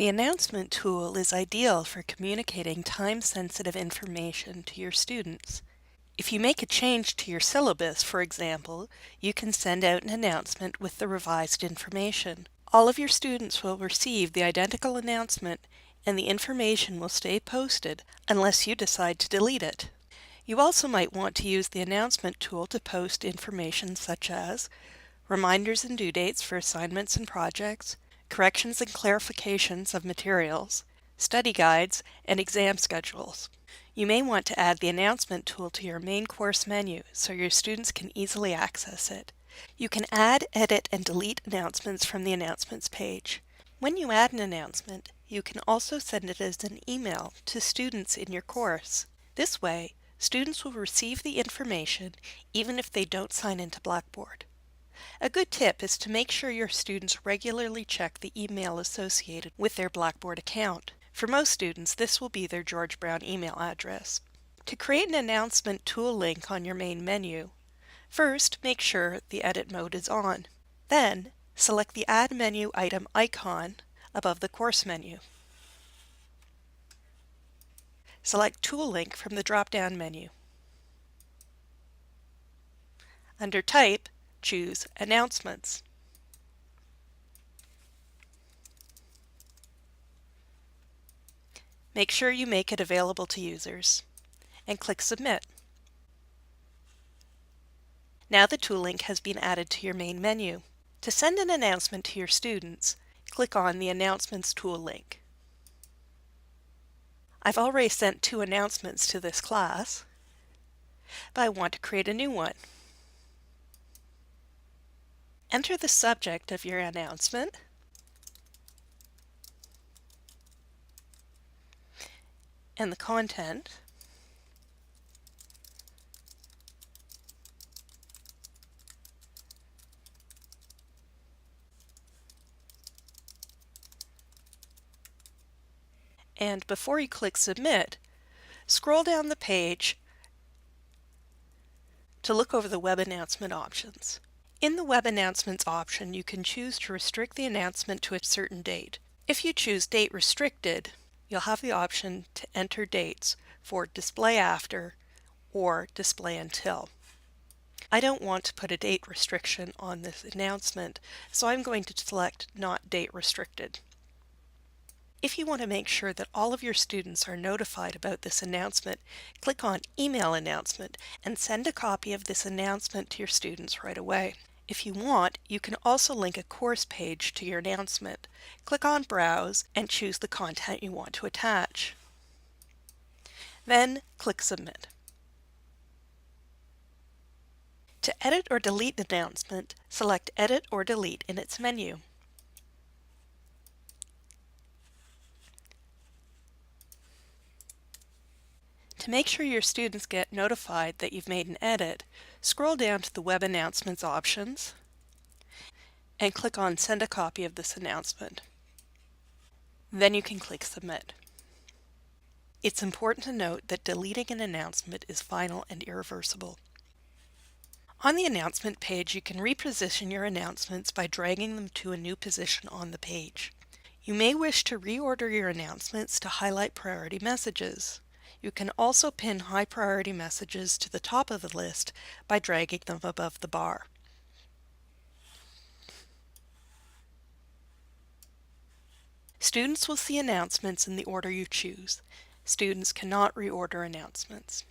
The announcement tool is ideal for communicating time-sensitive information to your students. If you make a change to your syllabus, for example, you can send out an announcement with the revised information. All of your students will receive the identical announcement, and the information will stay posted unless you decide to delete it. You also might want to use the announcement tool to post information such as reminders and due dates for assignments and projects, corrections and clarifications of materials, study guides, and exam schedules. You may want to add the announcement tool to your main course menu so your students can easily access it. You can add, edit, and delete announcements from the announcements page. When you add an announcement, you can also send it as an email to students in your course. This way, students will receive the information even if they don't sign into Blackboard. A good tip is to make sure your students regularly check the email associated with their Blackboard account. For most students, this will be their George Brown email address. To create an announcement tool link on your main menu, first make sure the edit mode is on. Then, select the Add Menu Item icon above the course menu. Select Tool Link from the drop-down menu. Under Type, choose Announcements. Make sure you make it available to users, and click Submit. Now the tool link has been added to your main menu. To send an announcement to your students, click on the Announcements tool link. I've already sent 2 announcements to this class, but I want to create a new one. Enter the subject of your announcement and the content. And before you click Submit, scroll down the page to look over the Web Announcement options. In the Web Announcements option, you can choose to restrict the announcement to a certain date. If you choose Date Restricted, you'll have the option to enter dates for Display After or Display Until. I don't want to put a date restriction on this announcement, so I'm going to select Not Date Restricted. If you want to make sure that all of your students are notified about this announcement, click on Email Announcement and send a copy of this announcement to your students right away. If you want, you can also link a course page to your announcement. Click on Browse and choose the content you want to attach. Then click Submit. To edit or delete the announcement, select Edit or Delete in its menu. To make sure your students get notified that you've made an edit, scroll down to the Web Announcements options and click on Send a copy of this announcement. Then you can click Submit. It's important to note that deleting an announcement is final and irreversible. On the announcement page, you can reposition your announcements by dragging them to a new position on the page. You may wish to reorder your announcements to highlight priority messages. You can also pin high priority messages to the top of the list by dragging them above the bar. Students will see announcements in the order you choose. Students cannot reorder announcements.